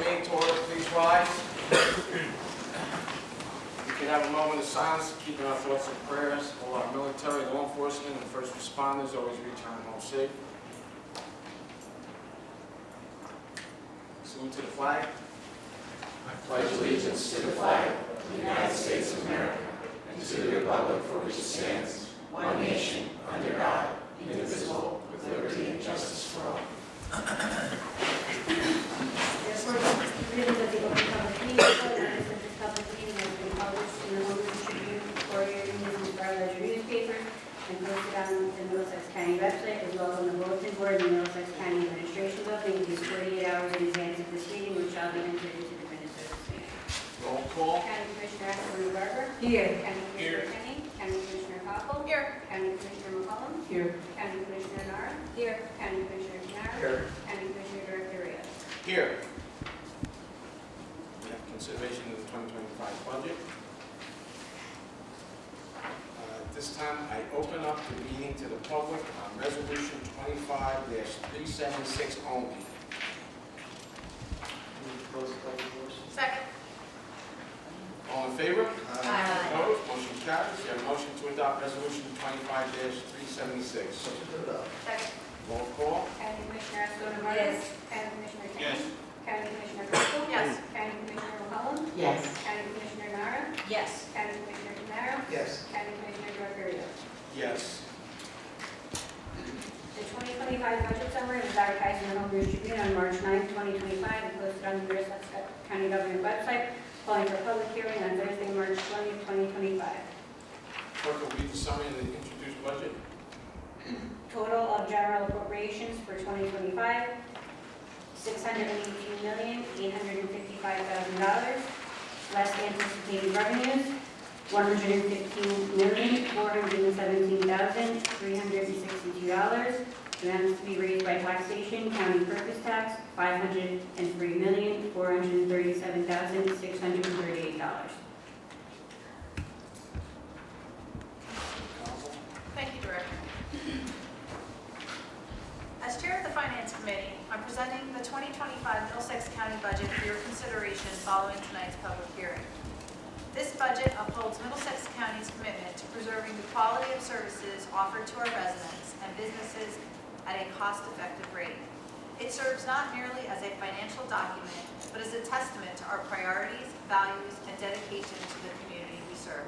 made to order, please rise. We can have a moment of silence, keeping our thoughts and prayers. All our military, law enforcement, and first responders always return home safe. Salute to the flag. I pledge allegiance to the flag of the United States of America and to the republic for which it stands, one nation, under God, indivisible, with liberty and justice for all. Therefore, readings of the Open Public Meeting Code, notice of this public meeting has been published in the Home Tribune, Courier News, and Star Ledger newspapers, and posted on the Middlesex County website, as well as on the bulletin board in the Middlesex County Administration Building, at least 48 hours in advance of this meeting, which shall be entered into the minutes of this meeting. Roll call. County Commissioner Ashburn Barber. Here. County Commissioner Kenny. County Commissioner Coppell. Here. County Commissioner McCollum. Here. County Commissioner Nara. Here. County Commissioner Canara. Here. County Commissioner Director Rios. Here. We have consideration of the 2025 budget. At this time, I open up the meeting to the public on Resolution 25-376 only. Second. All in favor? Aye. Opposed? Motion carries. You have a motion to adopt Resolution 25-376. Second. Roll call. County Commissioner Ashburn Barber. Yes. County Commissioner Kenny. Yes. County Commissioner Coppell. Yes. County Commissioner McCollum. Yes. County Commissioner Nara. Yes. County Commissioner Canara. Yes. County Commissioner Director Rios. Yes. The 2025 budget summary was advertised in the Home Tribune on March 9, 2025, and posted on the Middlesex County Government website, calling for public hearing on Thursday, March 20, 2025. Clerk will read the summary of the introduced budget. Total of general appropriations for 2025, $682,855,000. Less anticipated revenues, $115,417,362. Amounts to be raised by taxation, county purpose tax, $503,437,638. Thank you, Director. As Chair of the Finance Committee, I'm presenting the 2025 Middlesex County budget for your consideration following tonight's public hearing. This budget upholds Middlesex County's commitment to preserving the quality of services offered to our residents and businesses at a cost-effective rate. It serves not merely as a financial document, but as a testament to our priorities, values, and dedication to the community we serve.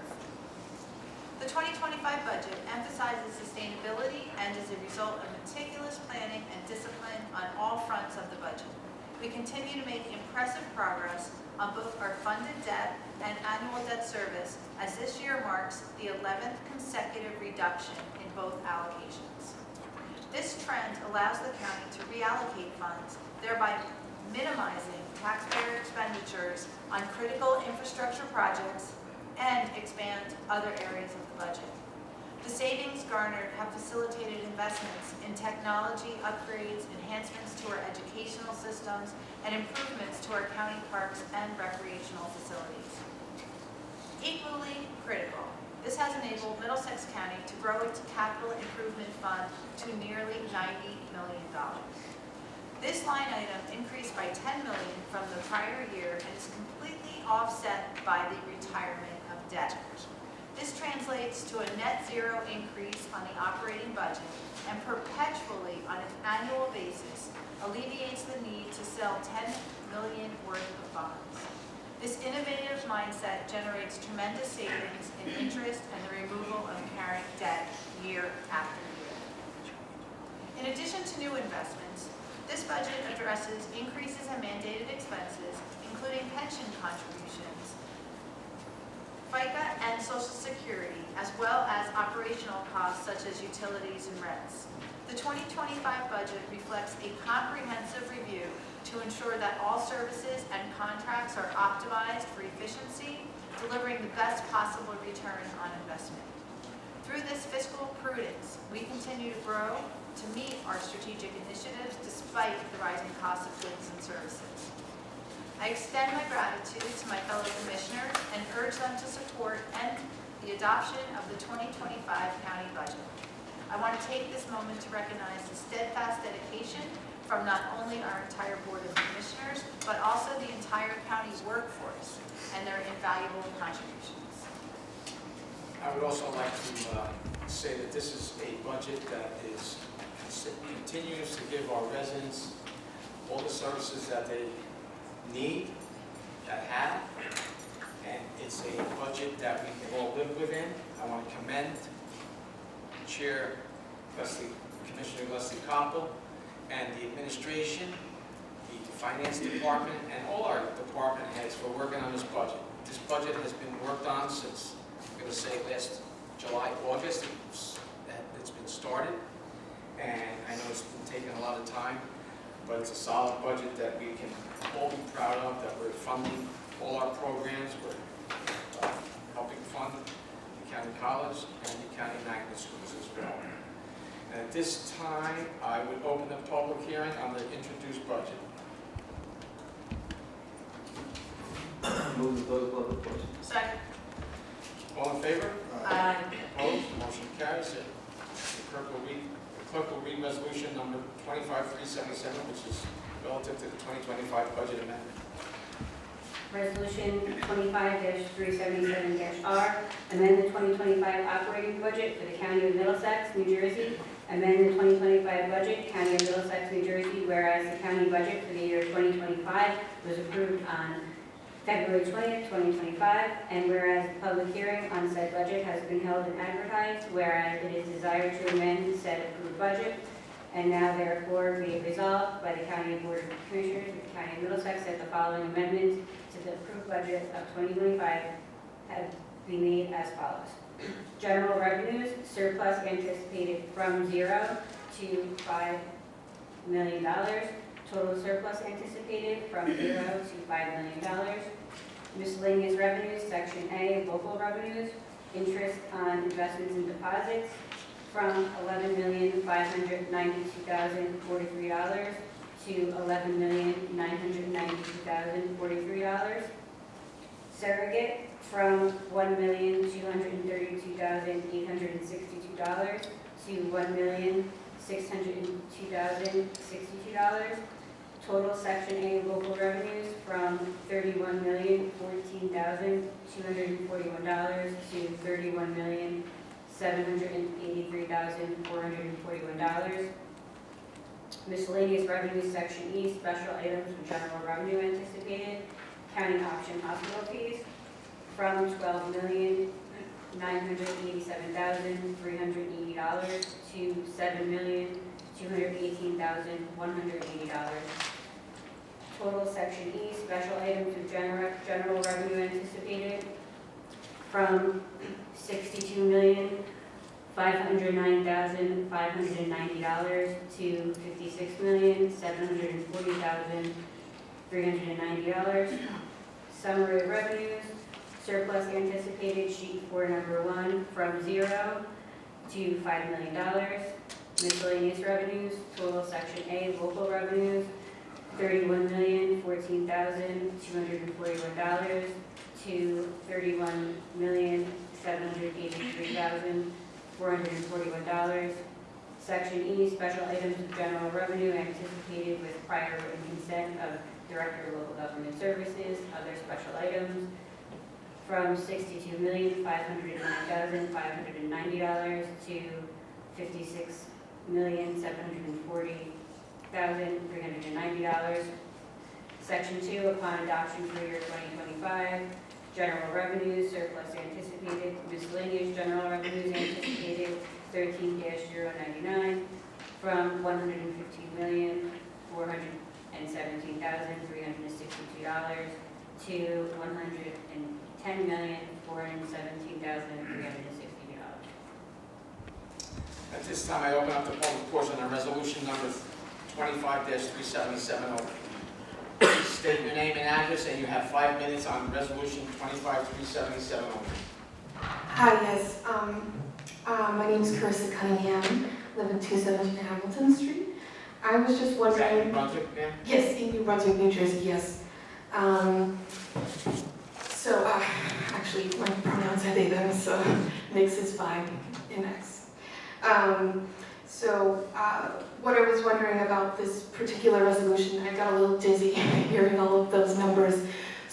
The 2025 budget emphasizes sustainability and is a result of meticulous planning and discipline on all fronts of the budget. We continue to make impressive progress on both our funded debt and annual debt service, as this year marks the 11th consecutive reduction in both allocations. This trend allows the county to reallocate funds, thereby minimizing taxpayer expenditures on critical infrastructure projects and expand other areas of the budget. The savings garnered have facilitated investments in technology upgrades, enhancements to our educational systems, and improvements to our county parks and recreational facilities. Equally critical, this has enabled Middlesex County to grow its capital improvement fund to nearly $90 million. This line item increased by $10 million from the prior year and is completely offset by the retirement of debt. This translates to a net zero increase on the operating budget and perpetually on an annual basis alleviates the need to sell $10 million worth of bonds. This innovative mindset generates tremendous savings in interest and the removal of carrying debt year after year. In addition to new investments, this budget addresses increases in mandated expenses, including pension contributions, FICA and Social Security, as well as operational costs such as utilities and rents. The 2025 budget reflects a comprehensive review to ensure that all services and contracts are optimized for efficiency, delivering the best possible return on investment. Through this fiscal prudence, we continue to grow to meet our strategic initiatives despite the rising cost of goods and services. I extend my gratitude to my fellow commissioners and urge them to support and the adoption of the 2025 county budget. I want to take this moment to recognize the steadfast dedication from not only our entire Board of Commissioners, but also the entire county workforce and their invaluable contributions. I would also like to say that this is a budget that continues to give our residents all the services that they need, that have, and it's a budget that we can all live within. I want to commend Chair Commissioner Leslie Koppel and the administration, the finance department, and all our department heads for working on this budget. This budget has been worked on since, I'm going to say, last July, August. It's been started, and I know it's been taking a lot of time, but it's a solid budget that we can all be proud of, that we're funding all our programs. We're helping fund the county college and the county magnet schools as well. And at this time, I would open the public hearing on the introduced budget. Move to close public portion. Second. All in favor? Aye. Opposed? Motion carries. The clerk will read resolution number 25377, which is relative to the 2025 budget amendment. Resolution 25-377-R, amend the 2025 operating budget for the County of Middlesex, New Jersey. Amend the 2025 budget, County of Middlesex, New Jersey, whereas the county budget for the year 2025 was approved on February 20th, 2025, and whereas the public hearing on said budget has been held and advertised, whereas it is desired to amend said approved budget, and now therefore be it resolved by the County Board of Commissioners of the County of Middlesex that the following amendments to the approved budget of 2025 have been made as follows. General revenues, surplus anticipated from 0 to $5 million. Total surplus anticipated from 0 to $5 million. Miscellaneous revenues, Section A, local revenues, interest on investments and deposits from $11,592,043 to $11,992,043. Surrogate from $1,232,862 to $1,602,062. Total Section A local revenues from $31,014,241 to $31,783,441. Miscellaneous revenues, Section E, special items with general revenue anticipated, county option hospital fees from $12,987,380 to $7,218,180. Total Section E, special items with general revenue anticipated from $62,509,590 to $56,740,390. Summary of revenues, surplus anticipated, sheet 4, number 1, from 0 to $5 million. Miscellaneous revenues, total Section A, local revenues, $31,014,241 to $31,783,441. Section E, special items of general revenue anticipated with prior written consent of Director of Local Government Services, other special items, from $62,509,590 to $56,740,390. Section 2, upon adoption for year 2025, general revenues, surplus anticipated, miscellaneous general revenues anticipated, 13-099, from $150,417,362 to $110,417,360. At this time, I open up the public portion on resolution number 25-377. Please state your name and address, and you have 5 minutes on resolution 25-377. Hi, yes. My name is Carissa Cunningham. I live in 217 Hamilton Street. I was just Is that wondering. in Brunswick, ma'am? Yes, in New Brunswick, New Jersey. Yes. Actually, my pronouns are they them, so mix is fine in X. What I was wondering about this particular resolution, I got a little dizzy hearing all of those numbers.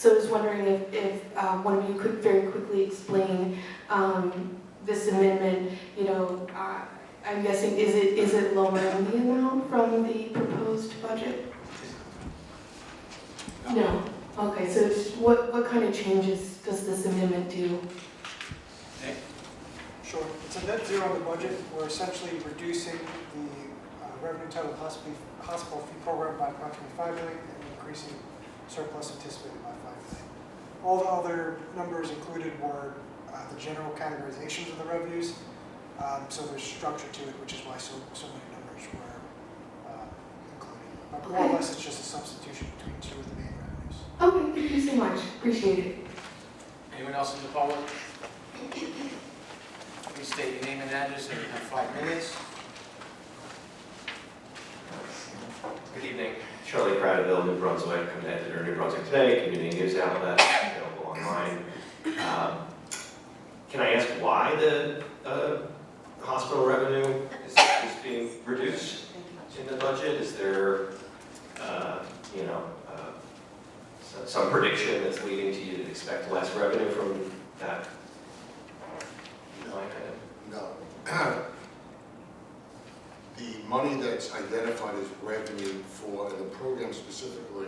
So I was wondering if one of you could very quickly explain this amendment. I'm guessing, is it lowering the amount from the proposed budget? No. Okay, so what kind of changes does this amendment do? Nick? Sure. It's a net zero on the budget. We're essentially reducing the revenue title hospital fee program by approximately $5 million and increasing surplus anticipated by $5 million. All the other numbers included were the general categorizations of the revenues. So there's structure to it, which is why so many numbers were included. But more or less, it's just a substitution between two of the main revenues. Okay, thank you so much. Appreciate it. Anyone else in the public? Please state your name and address, and you have 5 minutes. Good evening. Charlie Prattville, New Brunswick, I'm the editor of New Brunswick Today, community news outlet, available online. Can I ask why the hospital revenue is being reduced in the budget? Is there, some prediction that's leading to you to expect less revenue from that line item? No. The money that's identified as revenue for the program specifically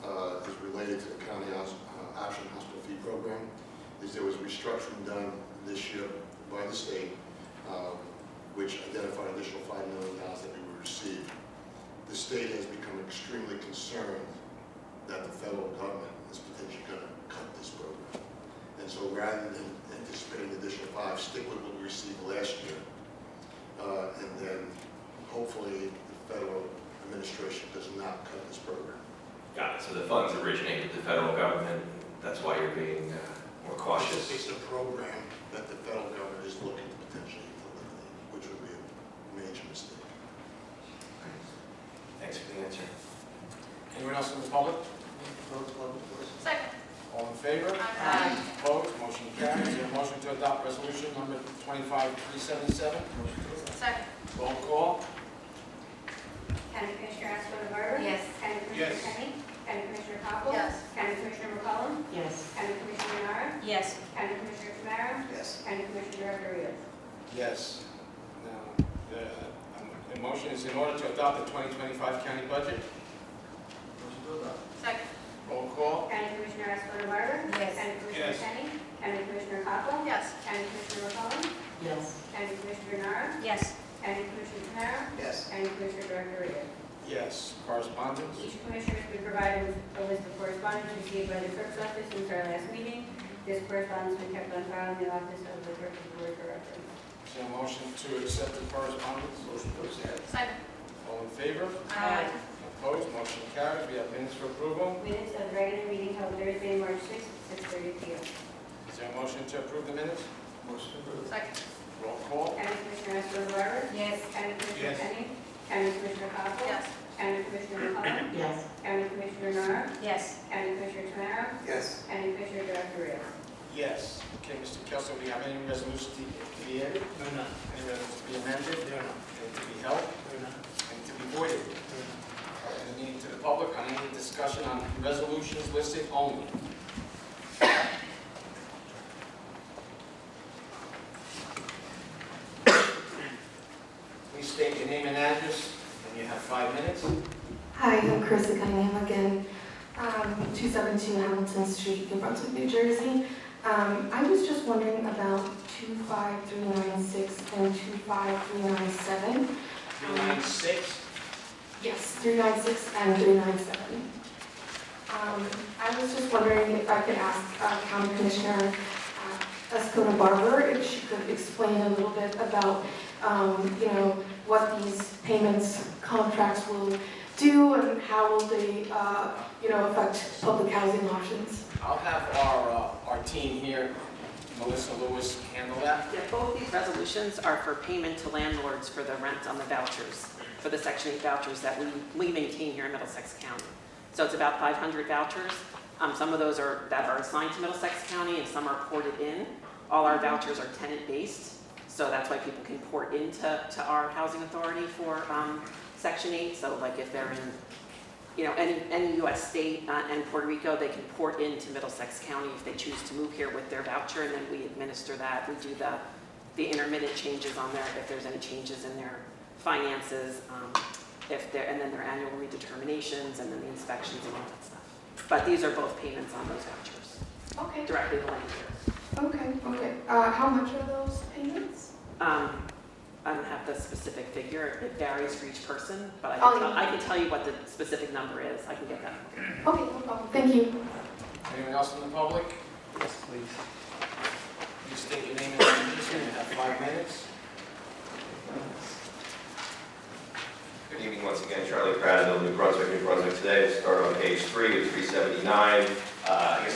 is related to the county option hospital fee program. There was restructuring done this year by the state, which identified additional $5 million that we would receive. The state has become extremely concerned that the federal government is potentially going to cut this program. And so rather than anticipating an additional 5, stick with what we received last year. And then hopefully the federal administration does not cut this program. Got it. So the funds originate with the federal government. That's why you're being more cautious. It's a program that the federal government is looking to potentially eliminate, which would be a major mistake. Thanks for the answer. Anyone else in the public? Second. All in favor? Aye. Opposed? Motion carries. Is there a motion to adopt resolution number 25377? Second. Roll call. County Commissioner Escobar? Yes. County Commissioner Yes. Kenny? County Commissioner Poppins? Yes. County Commissioner McCollum? Yes. County Commissioner Nara? Yes. County Commissioner Tamara? Yes. County Commissioner Director Rios? Yes. Now, the motion is in order to adopt the 2025 county budget. Second. Roll call. County Commissioner Escobar? Yes. County Commissioner Yes. Kenny? County Commissioner Poppins? Yes. County Commissioner McCollum? Yes. County Commissioner Nara? Yes. County Commissioner Tamara? Yes. County Commissioner Director Rios? Yes. Correspondence. Each commissioner has been provided with a list of correspondence received by the clerk's office since our last meeting. This correspondence has been kept on file in the office of the clerk of the board for reference. Is there a motion to accept the correspondence? Motion to accept. Second. All in favor? Aye. Opposed? Motion carries. We have minutes for approval. Minutes of the regular meeting held Thursday, March 6th, 6:30 p.m. Is there a motion to approve the minutes? Motion approved. Second. Roll call. County Commissioner Escobar? Yes. County Commissioner Yes. Kenny? County Commissioner Poppins? Yes. County Commissioner McCollum? Yes. County Commissioner Nara? Yes. County Commissioner Tamara? Yes. County Commissioner Director Rios? Yes. Okay, Mr. Kelso, do you have any resolutions to be added? No, no. Any resolutions to be amended? No, no. Any to be held? No, no. Any to be voided? Any to the public on any discussion on resolutions listed only? Please state your name and address, and you have 5 minutes. Hi, I'm Carissa Cunningham again, 272 Hamilton Street, New Brunswick, New Jersey. I was just wondering about 25396 and 25397. 396. Yes, 396 and 397. I was just wondering if I could ask County Commissioner Escona Barber if she could explain a little bit about, what these payments contracts will do and how will they, affect public housing options. I'll have our team here, Melissa Lewis, handle that. Yeah, both these resolutions are for payment to landlords for the rent on the vouchers, for the Section 8 vouchers that we maintain here in Middlesex County. So it's about 500 vouchers. Some of those are assigned to Middlesex County and some are ported in. All our vouchers are tenant-based, so that's why people can port into our housing authority for Section 8. So like if they're in any U.S. state and Puerto Rico, they can port into Middlesex County if they choose to move here with their voucher, and then we administer that. We do the intermittent changes on there if there's any changes in their finances, and then their annual redeterminations, and then the inspections and all that stuff. But these are both payments on those vouchers, Okay, directly to Lancaster. okay. How much are those payments? I don't have the specific figure. It varies for each person, but Oh, I can tell you what the specific number is. I can get that. Okay, no problem. Thank you. Anyone else in the public? Yes, please. You state your name and position, you have 5 minutes. Good evening once again, Charlie Prattville, New Brunswick today. We'll start on page 3 with 379. I guess,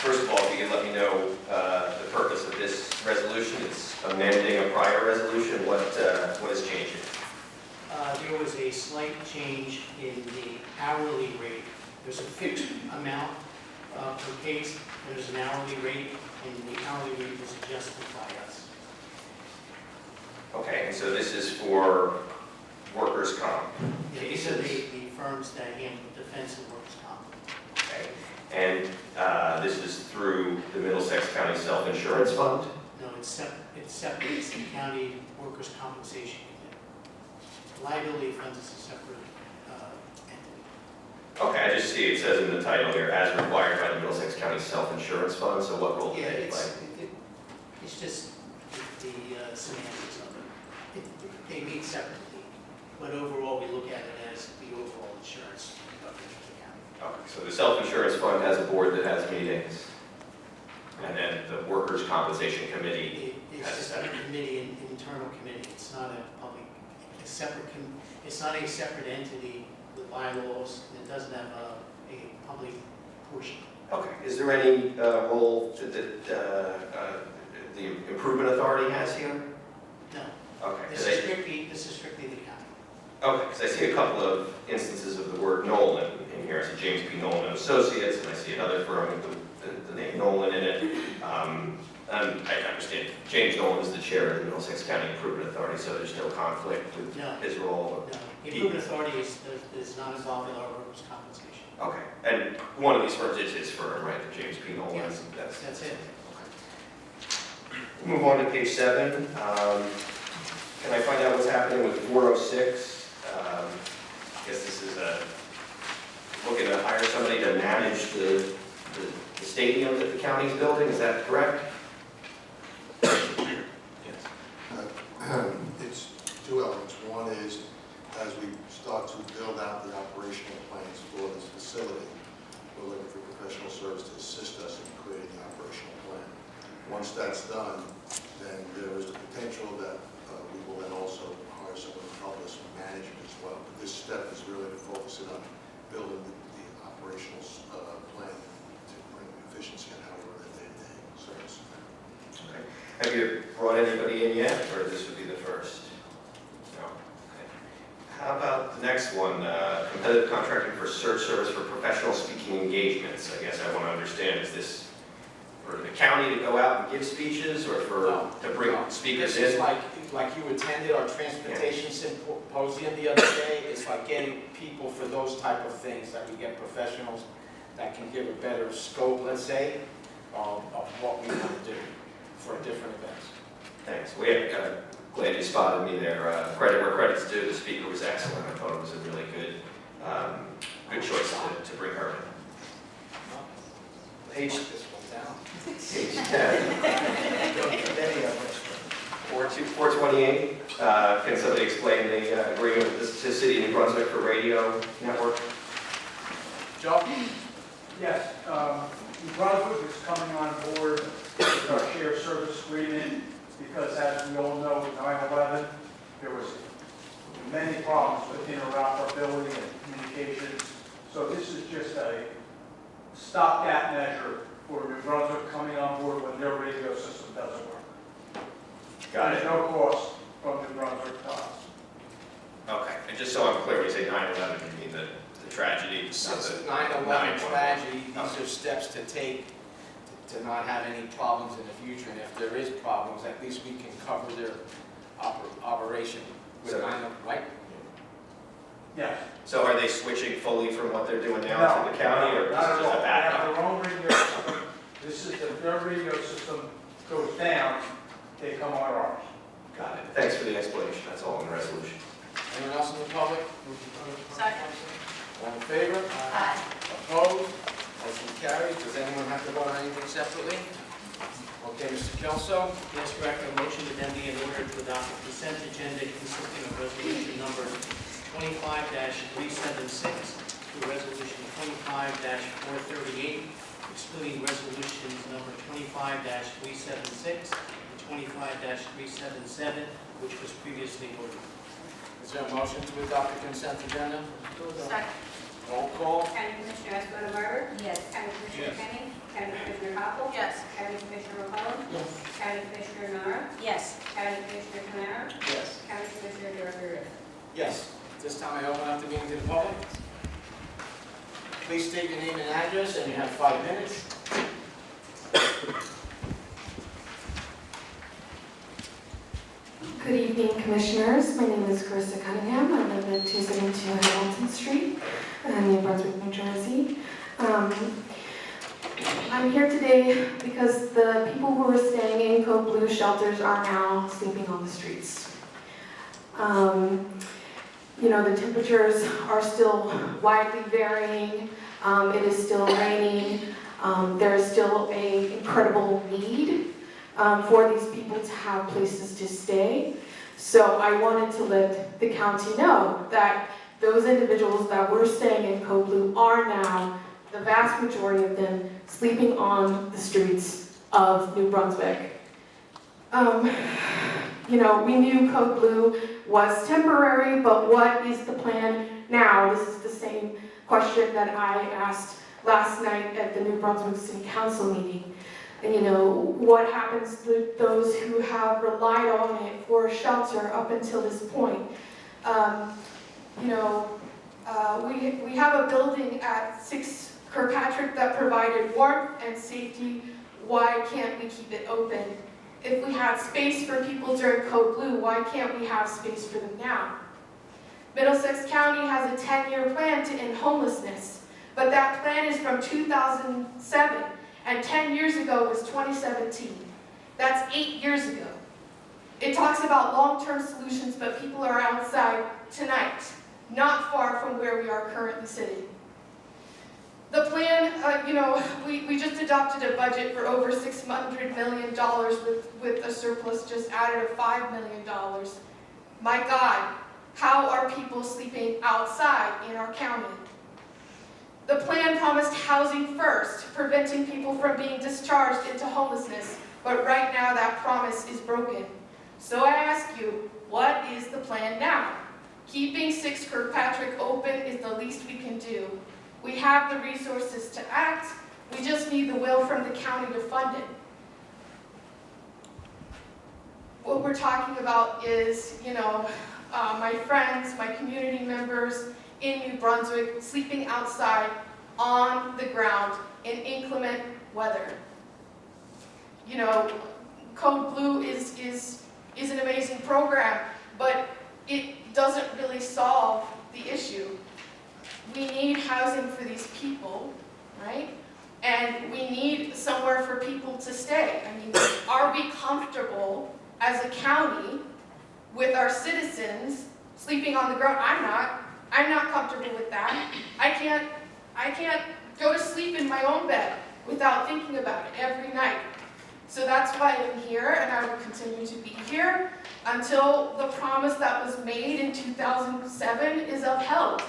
first of all, if you could let me know the purpose of this resolution. It's amending a prior resolution. What is changing? There was a slight change in the hourly rate. There's a fixed amount per case, there's an hourly rate, and the hourly rate was adjusted by us. Okay, and so this is for workers' comp. These are the firms that handle defense and workers' comp. Okay, and this is through the Middlesex County Self-Insurance Fund? No, it's separate. It's the county workers' compensation unit. Liability funds is a separate entity. Okay, I just see it says in the title here, as required by the Middlesex County Self-Insurance Fund, so what role do Yeah, they play? it's just the semantics of it. They meet separately, but overall we look at it as the overall insurance coverage of the county. Okay, so the Self-Insurance Fund has a board that has meetings, and then the Workers' Compensation Committee It's has a just a separate. committee, an internal committee. It's not a public, it's not a separate entity with bylaws. It doesn't have a public portion. Okay, is there any role that the Improvement Authority has here? No, Okay. this is strictly the county. Okay, because I see a couple of instances of the word Nolan in here. I see James P. Nolan and Associates, and I see another firm with the name Nolan in it. And I understand James Nolan is the chair of the Middlesex County Improvement Authority, so there's no conflict with No. his role. No, the Improvement Authority is not involved in our workers' compensation. Okay, and one of these firms is his firm, right, the James P. Nolan? Yes, that's it. We'll move on to page 7. Can I find out what's happening with 406? I guess this is looking to hire somebody to manage the stadium that the county's building, is that correct? It's 2 elements. One is, as we start to build out the operational plans for this facility, we're looking for professional service to assist us in creating the operational plan. Once that's done, then there is the potential that we will then also hire someone to help us manage it as well. But this step is really to focus it on building the operational plan to bring efficiency in how we run the day-to-day service. Okay. Have you brought anybody in yet, or this would be the first? No. Okay. How about the next one, competitive contracting for search service for professional speaking engagements? I guess I want to understand, is this for the county to go out and give speeches, or to bring speakers in? This is like you attended our transportation symposium the other day. It's like getting people for those type of things, that we get professionals that can give a better scope, let's say, of what we want to do for different events. Thanks. Glad you spotted me there. Credit where credit's due. The speaker was excellent. I thought it was a really good choice to bring her in. Page 10. 428. Can somebody explain the agreement with the City of New Brunswick for radio network? Joe? Yes, New Brunswick is coming on board with our shared service agreement because, as we all know, with 9/11, there was many problems with interoperability and communications. So this is just a stopgap measure for New Brunswick coming on board when their radio system doesn't work. Got it. There's no cost from New Brunswick to us. Okay. And just so I'm clear, when you say 9/11, you mean the tragedy? Since not the 9/11 9/11. tragedy, these are steps to take to not have any problems in the future. And if there is problems, at least we can cover their operation with So- 9/11, right? Yes. So are they switching fully from what they're doing now to the county, or is Not this at just all. a They have backup? their own radio system. This is, if their radio system goes down, they come on ours. Got it. Thanks for the explanation. That's all in the resolution. Anyone else in the public? Second. All in favor? Aye. Opposed? Motion carries. Does anyone have to vote on anything separately? Okay, Mr. Kelso. Yes, Director, a motion would then be in order to adopt a consent agenda consisting of resolution number 25-376 through resolution 25-438, excluding resolutions number 25-376 and 25-377, which was previously ordered. Is there a motion to adopt the consent agenda? Second. Roll call. County Commissioner Escobar Barber? Yes. County Commissioner Yes. Kenny? County Commissioner Hopple? Yes. County Commissioner McCollum? Yes. County Commissioner Nara? Yes. County Commissioner Canaro? Yes. County Commissioner Director Ritter? Yes. At this time, I open up the meeting to the public. Please state your name and address, and you have 5 minutes. Good evening, Commissioners. My name is Carissa Cunningham. I live at 272 Hamilton Street, New Brunswick, New Jersey. I'm here today because the people who are staying in Code Blue shelters are now sleeping on the streets. You know, the temperatures are still widely varying. It is still raining. There is still an incredible need for these people to have places to stay. So I wanted to let the county know that those individuals that were staying in Code Blue are now, the vast majority of them, sleeping on the streets of New Brunswick. You know, we knew Code Blue was temporary, but what is the plan now? This is the same question that I asked last night at the New Brunswick City Council meeting. And you know, what happens to those who have relied on it for shelter up until this point? You know, we have a building at 6 Kirkpatrick that provided warmth and safety. Why can't we keep it open? If we had space for people during Code Blue, why can't we have space for them now? Middlesex County has a 10-year plan to end homelessness, but that plan is from 2007, and 10 years ago was 2017. That's 8 years ago. It talks about long-term solutions, but people are outside tonight, not far from where we are currently sitting. The plan, you know, we just adopted a budget for over $600 million with a surplus just added of $5 million. My God, how are people sleeping outside in our county? The plan promised housing first, preventing people from being discharged into homelessness, but right now that promise is broken. So I ask you, what is the plan now? Keeping 6 Kirkpatrick open is the least we can do. We have the resources to act, we just need the will from the county to fund it. What we're talking about is, you know, my friends, my community members in New Brunswick sleeping outside on the ground in inclement weather. You know, Code Blue is an amazing program, but it doesn't really solve the issue. We need housing for these people, right? And we need somewhere for people to stay. I mean, are we comfortable as a county with our citizens sleeping on the ground? I'm not comfortable with that. I can't go to sleep in my own bed without thinking about it every night. So that's why I'm here, and I will continue to be here until the promise that was made in 2007 is upheld.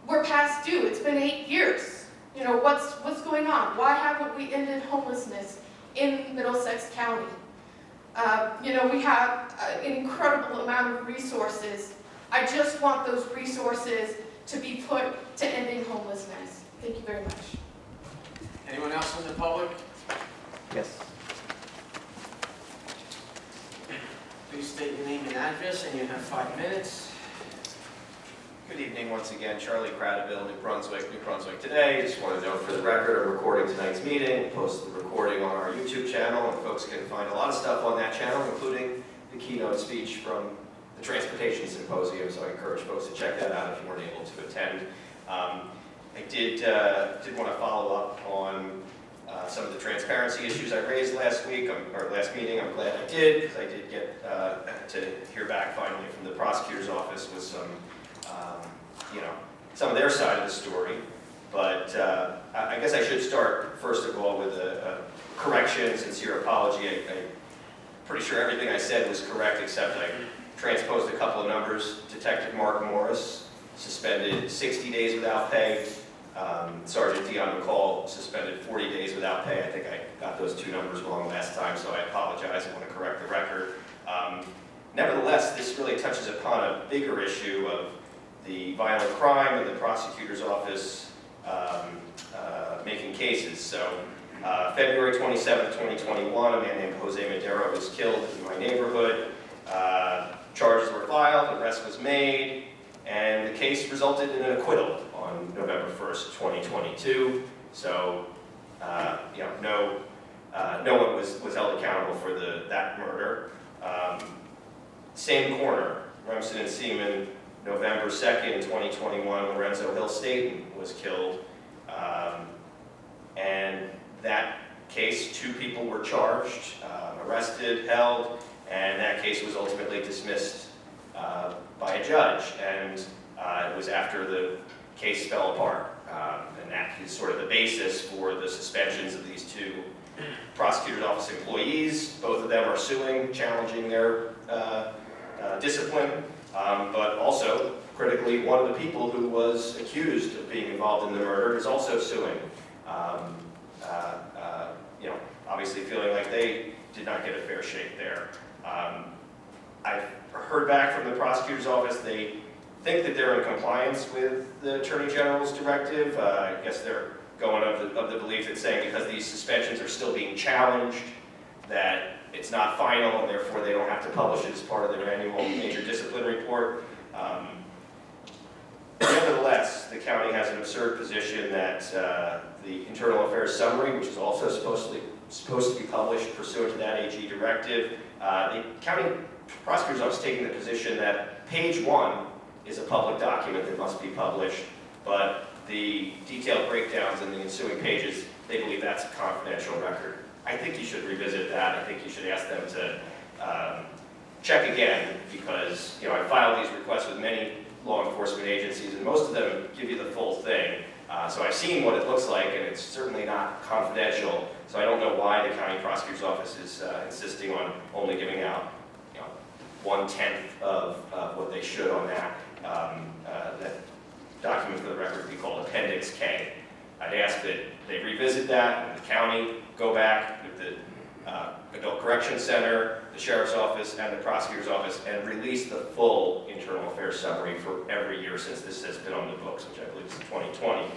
We're past due. It's been 8 years. You know, what's going on? Why haven't we ended homelessness in Middlesex County? You know, we have an incredible amount of resources. I just want those resources to be put to ending homelessness. Thank you very much. Anyone else in the public? Yes. Please state your name and address, and you have 5 minutes. Good evening once again, Charlie Cradaville, New Brunswick Today. Just want to note for the record, I'm recording tonight's meeting, post the recording on our YouTube channel, and folks can find a lot of stuff on that channel, including the keynote speech from the Transportation Symposium, so I encourage folks to check that out if you weren't able to attend. I did want to follow up on some of the transparency issues I raised last week, or last meeting. I'm glad I did, because I did get to hear back finally from the prosecutor's office with some, some of their side of the story. But I guess I should start, first of all, with a correction, sincere apology. I'm pretty sure everything I said was correct, except I transposed a couple of numbers. Detective Mark Morris, suspended 60 days without pay. Sergeant Dion McCall, suspended 40 days without pay. I think I got those two numbers wrong last time, so I apologize. I want to correct the record. Nevertheless, this really touches upon a bigger issue of the violent crime and the prosecutor's office making cases. So February 27, 2021, a man named Jose Madero was killed in my neighborhood. Charges were filed, arrest was made, and the case resulted in an acquittal on November 1st, 2022. So, no one was held accountable for that murder. Same corner, Remsen and Seaman, November 2nd, 2021, Lorenzo Hill Staten was killed. And that case, 2 people were charged, arrested, held, and that case was ultimately dismissed by a judge. And it was after the case fell apart. And that is sort of the basis for the suspensions of these 2 prosecutor's office employees. Both of them are suing, challenging their discipline, but also, critically, one of the people who was accused of being involved in the murder is also suing. Obviously feeling like they did not get a fair shake there. I've heard back from the prosecutor's office. They think that they're in compliance with the Attorney General's directive. I guess they're going of the belief that saying because these suspensions are still being challenged, that it's not final and therefore they don't have to publish it as part of their annual major discipline report. Nevertheless, the county has an absurd position that the Internal Affairs Summary, which is also supposed to be published pursuant to that AG directive, the county prosecutor's office is taking the position that page 1 is a public document that must be published, but the detailed breakdowns in the ensuing pages, they believe that's a confidential record. I think you should revisit that. I think you should ask them to check again, because I filed these requests with many law enforcement agencies, and most of them give you the full thing. So I've seen what it looks like, and it's certainly not confidential. So I don't know why the county prosecutor's office is insisting on only giving out 1/10 of what they should on that. That document, for the record, would be called Appendix K. I'd ask that they revisit that, and the county go back with the Adult Correction Center, the Sheriff's Office, and the Prosecutor's Office, and release the full Internal Affairs Summary for every year since this has been on the books, which I believe is 2020.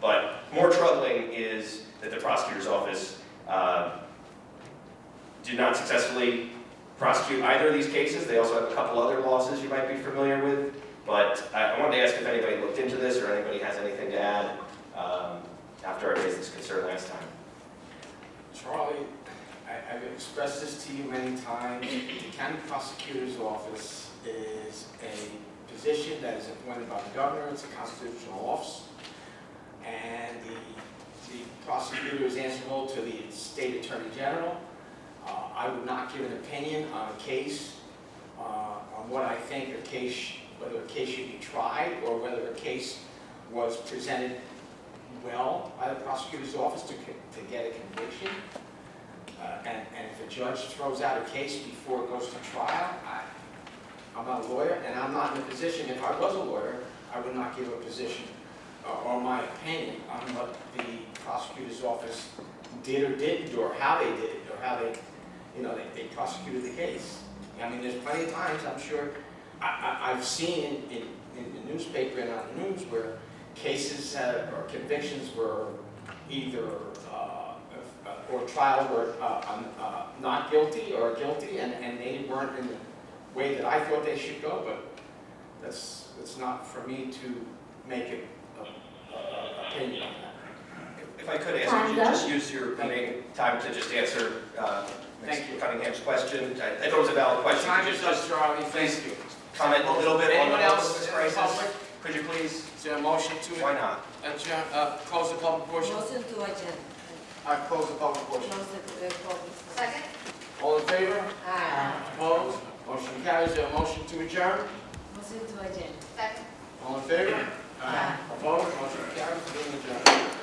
But more troubling is that the Prosecutor's Office did not successfully prosecute either of these cases. They also have a couple other losses you might be familiar with. But I wanted to ask if anybody looked into this or anybody has anything to add after I raised this concern last time. Charlie, I've expressed this to you many times. The county prosecutor's office is a position that is appointed by the governor. It's a constitutional office. And the prosecutor is answerable to the state attorney general. I would not give an opinion on a case, on what I think whether a case should be tried or whether a case was presented well by the prosecutor's office to get a conviction. And if a judge throws out a case before it goes to trial, I'm not a lawyer, and I'm not in a position, if I was a lawyer, I would not give a position or my opinion on what the prosecutor's office did or didn't do, or how they did it, or how they prosecuted the case. I mean, there's plenty of times, I'm sure, I've seen in the newspaper and on the news where cases or convictions were either or trial were not guilty or guilty, and they weren't in the way that I thought they should go. But that's not for me to make an opinion on that. If I could ask you to just use your remaining time to just answer Thank you. Cunningham's question. I thought it was a valid question. Time Could is you up, just Charlie, thank you. comment a little bit on the Anyone else homelessness in the crisis? public? Could you please? Is there a motion to Why not? adjourn, close the public portion? Motion to adjourn. I close the public portion. Motion to public. Second? All in favor? Aye. Opposed? Motion carries. Is there a motion to adjourn? Motion to adjourn. Second. All in favor? Aye. Opposed? Motion carries. Meeting adjourned.